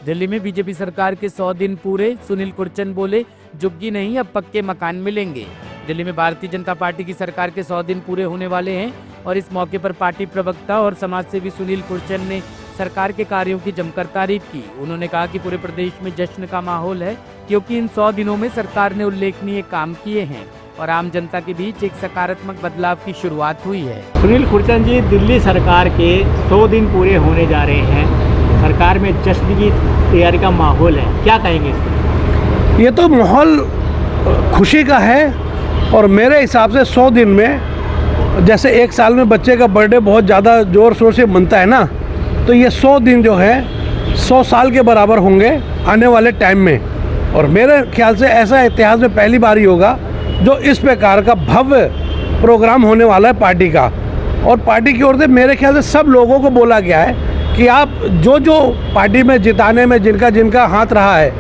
दिल्ली में बीजेपी सरकार के 100 दिन पूरे, सुनील कुरचन बोले झुग्गी नहीं अब पक्के मकान मिलेंगे। दिल्ली में भारतीय जनता पार्टी की सरकार के 100 दिन पूरे होने वाले हैं और इस मौके पर पार्टी प्रवक्ता और समाजसेवी सुनील कुरचन ने सरकार के कार्यों की जमकर तारीफ की। उन्होंने कहा कि पूरे प्रदेश में जश्न का माहौल है क्योंकि इन 100 दिनों में सरकार ने उल्लेखनीय काम किए हैं और आम जनता के बीच एक सकारात्मक बदलाव की शुरुआत हुई है। सुनील कुरचन जी, दिल्ली सरकार के 100 दिन पूरे होने जा रहे हैं, सरकार में जश्न की तैयारी का माहौल है, क्या कहेंगे इस पर? ये तो माहौल खुशी का है और मेरे हिसाब से 100 दिन में, जैसे एक साल में बच्चे का बर्थडे बहुत ज़्यादा ज़ोर शोर से मनता है ना, तो ये 100 दिन जो है 100 साल के बराबर होंगे आने वाले टाइम में। और मेरे ख्याल से ऐसा इतिहास में पहली बार ही होगा जो इस प्रकार का भव्य प्रोग्राम होने वाला है पार्टी का। और पार्टी की ओर से मेरे ख्याल से सब लोगों को बोला गया है कि आप जो जो पार्टी में जिताने में जिनका जिनका हाथ रहा है,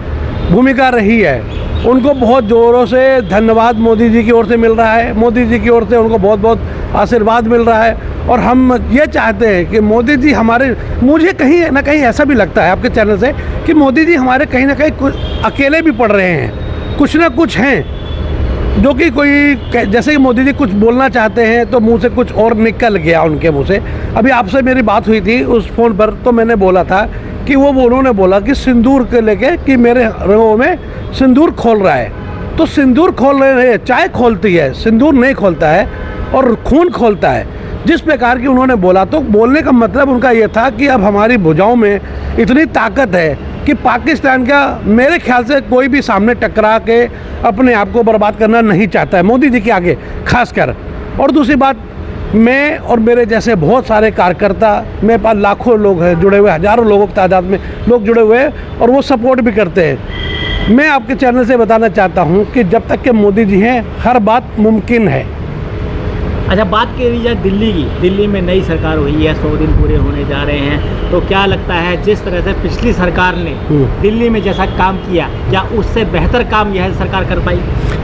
भूमिका रही है, उनको बहुत ज़ोरों से धन्यवाद मोदी जी की ओर से मिल रहा है। मोदी जी की ओर से उनको बहुत बहुत आशीर्वाद मिल रहा है और हम ये चाहते हैं कि मोदी जी हमारे, मुझे कहीं ना कहीं ऐसा भी लगता है आपके चैनल से कि मोदी जी हमारे कहीं ना कहीं कुछ अकेले भी पड़ रहे हैं, कुछ ना कुछ हैं जो कि कोई, जैसे कि मोदी जी कुछ बोलना चाहते हैं तो मुंह से कुछ और निकल गया उनके मुंह से। अभी आपसे मेरी बात हुई थी उस फ़ोन पर, तो मैंने बोला था कि उन्होंने बोला कि सिंदूर के लेके कि मेरे रंगों में सिंदूर खोल रहा है। तो सिंदूर खोल रहे हैं, चाय खोलती है, सिंदूर नहीं खोलता है और खून खोलता है। जिस प्रकार की उन्होंने बोला, तो बोलने का मतलब उनका ये था कि अब हमारी भुजाओं में इतनी ताकत है कि पाकिस्तान का मेरे ख्याल से कोई भी सामने टकरा के अपने आप को बर्बाद करना नहीं चाहता है, मोदी जी के आगे खासकर। और दूसरी बात, मैं और मेरे जैसे बहुत सारे कार्यकर्ता, मेरे पास लाखों लोग हैं जुड़े हुए, हज़ारों लोगों की तादाद में लोग जुड़े हुए हैं और वो सपोर्ट भी करते हैं। मैं आपके चैनल से बताना चाहता हूँ कि जब तक के मोदी जी हैं हर बात मुमकिन है। अच्छा, बात करी जाए दिल्ली की, दिल्ली में नई सरकार हुई है, 100 दिन पूरे होने जा रहे हैं, तो क्या लगता है जिस तरह से पिछली सरकार ने दिल्ली में जैसा काम किया, क्या उससे बेहतर काम यह सरकार कर पाई?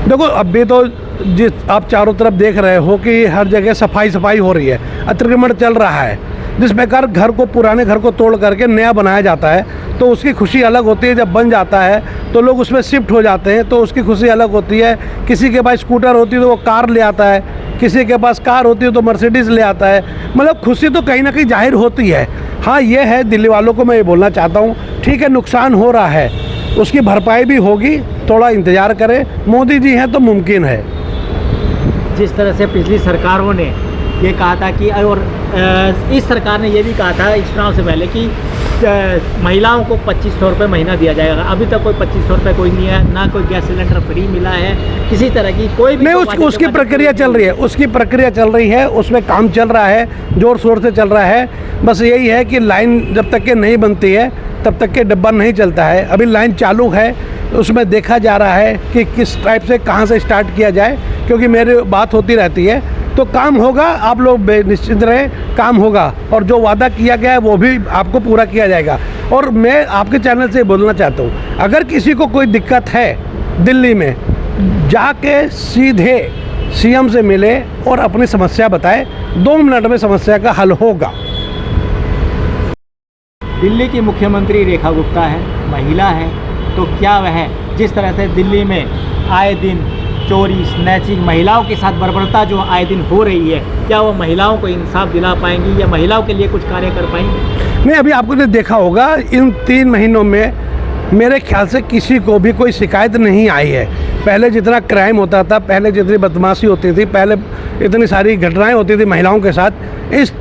देखो, अभी तो जिस आप चारों तरफ देख रहे हो कि हर जगह सफाई हो रही है, अतिक्रमण चल रहा है। जिस प्रकार घर को, पुराने घर को तोड़ करके नया बनाया जाता है तो उसकी खुशी अलग होती है। जब बन जाता है तो लोग उसमें शिफ्ट हो जाते हैं तो उसकी खुशी अलग होती है। किसी के पास स्कूटर होती है तो वो कार ले आता है, किसी के पास कार होती है तो मर्सिडीज़ ले आता है। मतलब खुशी तो कहीं ना कहीं जाहिर होती है। हाँ, ये है, दिल्ली वालों को मैं ये बोलना चाहता हूँ, ठीक है नुकसान हो रहा है, उसकी भरपाई भी होगी, थोड़ा इंतज़ार करें, मोदी जी हैं तो मुमकिन है। जिस तरह से पिछली सरकारों ने ये कहा था कि, और इस सरकार ने ये भी कहा था इस चुनाव से पहले कि महिलाओं को 2500 रुपये महीना दिया जाएगा। अभी तक कोई 2500 रुपये कोई नहीं है, ना कोई गैस सिलेंडर फ्री मिला है, किसी तरह की कोई भी नहीं। उसकी प्रक्रिया चल रही है, उसकी प्रक्रिया चल रही है, उसमें काम चल रहा है, ज़ोर शोर से चल रहा है। बस यही है कि लाइन जब तक के नहीं बनती है तब तक के डब्बा नहीं चलता है। अभी लाइन चालू है, उसमें देखा जा रहा है कि किस टाइप से कहाँ से स्टार्ट किया जाए, क्योंकि मेरी बात होती रहती है तो काम होगा। आप लोग निश्चिंत रहें, काम होगा और जो वादा किया गया है वो भी आपको पूरा किया जाएगा। और मैं आपके चैनल से बोलना चाहता हूँ, अगर किसी को कोई दिक्कत है दिल्ली में, जाके सीधे सीएम से मिले और अपनी समस्या बताए, 2 मिनट में समस्या का हल होगा। दिल्ली की मुख्यमंत्री रेखा गुप्ता है, महिला है, तो क्या वह जिस तरह से दिल्ली में आए दिन चोरी, स्नैचिंग, महिलाओं के साथ बर्बरता जो आए दिन हो रही है, क्या वो महिलाओं को इंसाफ दिला पाएंगी या महिलाओं के लिए कुछ कार्य कर पाएंगी? नहीं, अभी आपको देखा होगा इन 3 महीनों में मेरे ख्याल से किसी को भी कोई शिकायत नहीं आई है। पहले जितना क्राइम होता था, पहले जितनी बदमाशी होती थी, पहले इतनी सारी घटनाएं होती थी महिलाओं के साथ, इस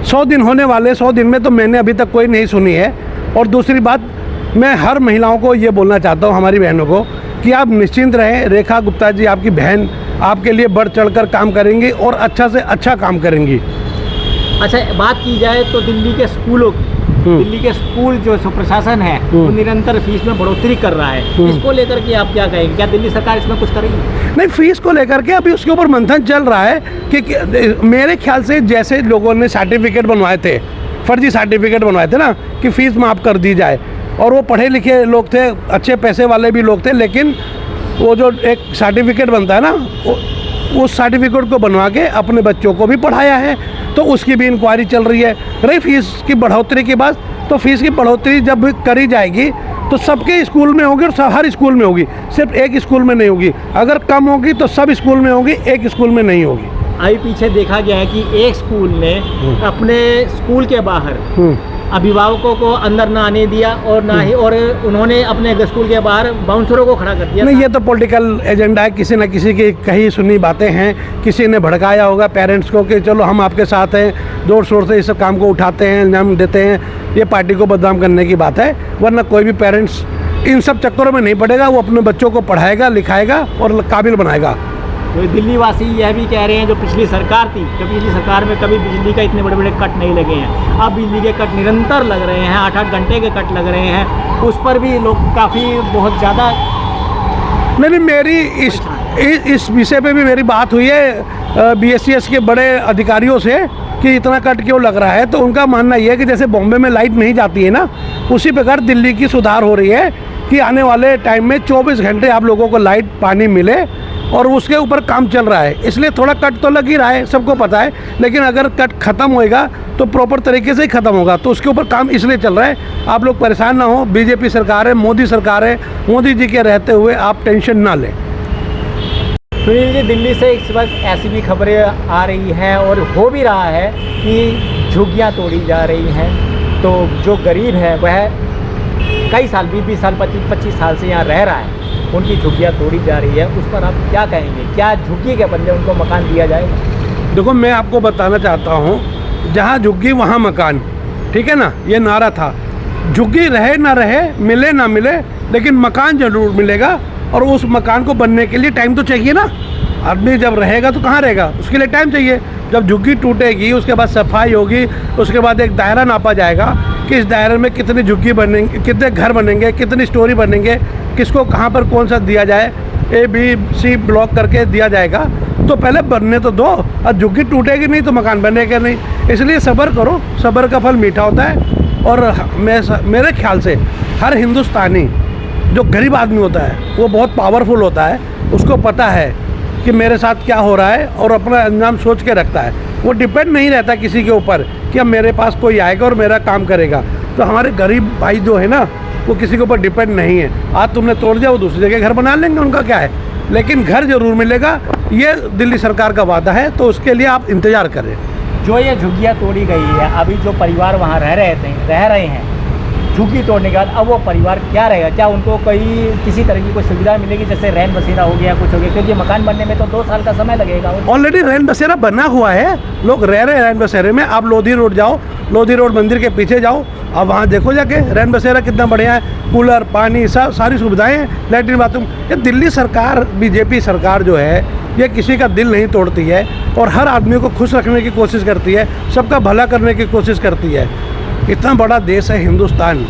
100 दिन होने वाले 100 दिन में तो मैंने अभी तक कोई नहीं सुनी है। और दूसरी बात, मैं हर महिलाओं को ये बोलना चाहता हूँ, हमारी बहनों को, कि आप निश्चिंत रहें। रेखा गुप्ता जी आपकी बहन आपके लिए बढ़ चढ़कर काम करेंगी और अच्छा से अच्छा काम करेंगी। अच्छा, बात की जाए तो दिल्ली के स्कूलों की, दिल्ली के स्कूल जो प्रशासन है वो निरंतर फीस में बढ़ोतरी कर रहा है, इसको लेकर के आप क्या कहेंगे? क्या दिल्ली सरकार इसमें कुछ करेगी? नहीं, फीस को लेकर के अभी उसके ऊपर मंथन चल रहा है कि मेरे ख्याल से जैसे लोगों ने सर्टिफिकेट बनवाए थे, फर्जी सर्टिफिकेट बनवाए थे ना, कि फ़ीस माफ़ कर दी जाए, और वो पढ़े लिखे लोग थे, अच्छे पैसे वाले भी लोग थे, लेकिन वो जो एक सर्टिफिकेट बनता है ना, उस सर्टिफिकेट को बनवा के अपने बच्चों को भी पढ़ाया है, तो उसकी भी इंक्वायरी चल रही है। रही फीस की बढ़ोतरी की बात, तो फीस की बढ़ोतरी जब करी जाएगी तो सबके स्कूल में होगी और हर स्कूल में होगी, सिर्फ एक स्कूल में नहीं होगी। अगर कम होगी तो सब स्कूल में होगी, एक स्कूल में नहीं होगी। अभी पीछे देखा गया है कि एक स्कूल ने अपने स्कूल के बाहर अभिभावकों को अंदर ना आने दिया और ना ही, और उन्होंने अपने स्कूल के बाहर बाउंसरों को खड़ा कर दिया। नहीं, ये तो पॉलिटिकल एजेंडा है, किसी न किसी की कही सुनी बातें हैं, किसी ने भड़काया होगा पेरेंट्स को कि चलो हम आपके साथ हैं, जोर शोर से इस सब काम को उठाते हैं, इनाम देते हैं। ये पार्टी को बदनाम करने की बात है, वरना कोई भी पेरेंट्स इन सब चक्करों में नहीं पड़ेगा। वो अपने बच्चों को पढ़ाएगा, लिखाएगा और काबिल बनाएगा। तो दिल्ली वासी यह भी कह रहे हैं, जो पिछली सरकार थी, कि पिछली सरकार में कभी बिजली का इतने बड़े बड़े कट नहीं लगे हैं, अब बिजली के कट निरंतर लग रहे हैं, 8-8 घंटे के कट लग रहे हैं। उस पर भी लोग काफ़ी बहुत ज़्यादा नहीं, मेरी इस विषय पे भी मेरी बात हुई है BSES के बड़े अधिकारियों से कि इतना कट क्यों लग रहा है। तो उनका मानना ये है कि जैसे बॉम्बे में लाइट नहीं जाती है ना, उसी प्रकार दिल्ली की सुधार हो रही है कि आने वाले टाइम में 24 घंटे आप लोगों को लाइट पानी मिले, और उसके ऊपर काम चल रहा है। इसलिए थोड़ा कट तो लग ही रहा है, सबको पता है, लेकिन अगर कट ख़त्म होएगा तो प्रॉपर तरीके से ही ख़त्म होगा। तो उसके ऊपर काम इसलिए चल रहा है। आप लोग परेशान ना हो, बीजेपी सरकार है, मोदी सरकार है, मोदी जी के रहते हुए आप टेंशन ना लें। सुनील जी, दिल्ली से इस वक्त ऐसी भी खबरें आ रही हैं और हो भी रहा है कि झुग्गियाँ तोड़ी जा रही हैं। तो जो गरीब है वह कई साल 20-20 साल 25 साल से यहाँ रह रहा है, उनकी झुग्गियाँ तोड़ी जा रही है, उस पर आप क्या कहेंगे? क्या झुग्गी के बदले उनको मकान दिया जाएगा? देखो, मैं आपको बताना चाहता हूँ, जहाँ झुग्गी वहाँ मकान, ठीक है ना, ये नारा था। झुग्गी रहे ना रहे, मिले ना मिले, लेकिन मकान जरूर मिलेगा। और उस मकान को बनने के लिए टाइम तो चाहिए ना। आदमी जब रहेगा तो कहाँ रहेगा, उसके लिए टाइम चाहिए। जब झुग्गी टूटेगी उसके बाद सफाई होगी, उसके बाद एक दायरा नापा जाएगा कि इस दायरे में कितनी झुग्गी बनेंगे, कितने घर बनेंगे, कितनी स्टोरी बनेंगे, किसको कहाँ पर कौन सा दिया जाए, ABC ब्लॉक करके दिया जाएगा। तो पहले बनने तो दो, और झुग्गी टूटेगी नहीं तो मकान बनेगा नहीं। इसलिए सब्र करो, सब्र का फल मीठा होता है। और मेरे ख्याल से हर हिंदुस्तानी जो गरीब आदमी होता है वो बहुत पावरफुल होता है, उसको पता है कि मेरे साथ क्या हो रहा है और अपना अंजाम सोच के रखता है। वो डिपेंड नहीं रहता किसी के ऊपर कि अब मेरे पास कोई आएगा और मेरा काम करेगा। तो हमारे गरीब भाई जो है ना, वो किसी के ऊपर डिपेंड नहीं है। आज तुमने तोड़ दिया, वो दूसरी जगह घर बना लेंगे, उनका क्या है, लेकिन घर जरूर मिलेगा। ये दिल्ली सरकार का वादा है, तो उसके लिए आप इंतज़ार करें। जो ये झुग्गियाँ तोड़ी गई है, अभी जो परिवार वहाँ रह रहे हैं झुग्गी तोड़ने के बाद, अब वो परिवार क्या रहेगा? क्या उनको किसी तरह की कोई सुविधा मिलेगी, जैसे रैन बसेरा हो गया, कुछ हो गया? क्योंकि मकान बनने में तो 2 साल का समय लगेगा। ऑलरेडी रैन बसेरा बना हुआ है, लोग रह रहे हैं रैन बसेरे में। आप लोधी रोड जाओ, लोधी रोड मंदिर के पीछे जाओ, अब वहाँ देखो जाके रैन बसेरा कितना बढ़िया है, कूलर, पानी, सब सारी सुविधाएं हैं, लैट्रिन बाथरूम। ये दिल्ली सरकार, बीजेपी सरकार जो है, ये किसी का दिल नहीं तोड़ती है और हर आदमी को खुश रखने की कोशिश करती है, सबका भला करने की कोशिश करती है। इतना बड़ा देश है हिंदुस्तान,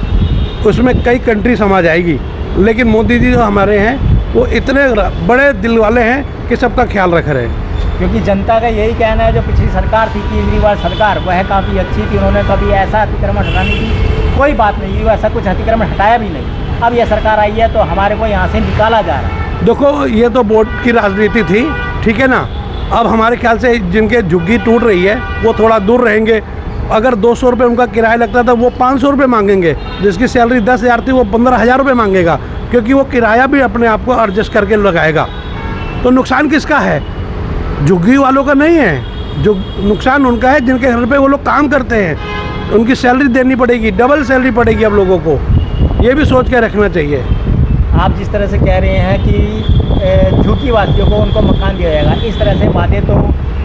उसमें कई कंट्री समा जाएगी, लेकिन मोदी जी जो हमारे हैं वो इतने बड़े दिल वाले हैं कि सबका ख्याल रख रहे हैं। क्योंकि जनता का यही कहना है, जो पिछली सरकार थी, केजरीवाल सरकार, वह काफ़ी अच्छी थी, उन्होंने कभी ऐसा अतिक्रमण हटाने की कोई बात नहीं की, ऐसा कुछ अतिक्रमण हटाया भी नहीं। अब यह सरकार आई है तो हमारे को यहाँ से निकाला जा रहा है। देखो, ये तो वोट की राजनीति थी, ठीक है ना। अब हमारे ख्याल से जिनके झुग्गी टूट रही है वो थोड़ा दूर रहेंगे। अगर 200 रुपये उनका किराया लगता था, वो 500 रुपये मांगेंगे। जिसकी सैलरी 10,000 थी वो 15,000 रुपये मांगेगा, क्योंकि वो किराया भी अपने आप को एडजस्ट करके लगाएगा। तो नुकसान किसका है? झुग्गी वालों का नहीं है, जो नुकसान उनका है जिनके घर पे वो लोग काम करते हैं। उनकी सैलरी देनी पड़ेगी, डबल सैलरी पड़ेगी अब लोगों को। ये भी सोच के रखना चाहिए। आप जिस तरह से कह रहे हैं कि झुग्गी वासियों को उनको मकान दिया जाएगा, इस तरह से वादे तो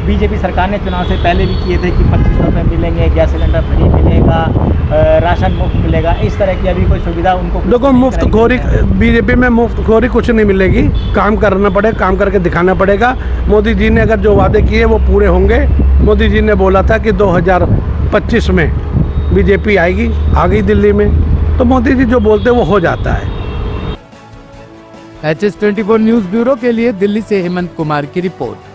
बीजेपी सरकार ने चुनाव से पहले भी किए थे कि 25 रुपये मिलेंगे, गैस सिलेंडर फ्री मिलेगा, राशन मुफ्त मिलेगा। इस तरह की अभी कोई सुविधा उनको? देखो, मुफ्त खोरी, बीजेपी में मुफ्त खोरी कुछ नहीं मिलेगी। काम करना पड़ेगा, काम करके दिखाना पड़ेगा। मोदी जी ने अगर जो वादे किए वो पूरे होंगे। मोदी जी ने बोला था कि 2025 में बीजेपी आएगी, आ गई दिल्ली में। तो मोदी जी जो बोलते वो हो जाता है। HS24 न्यूज़ ब्यूरो के लिए दिल्ली से हेमंत कुमार की रिपोर्ट।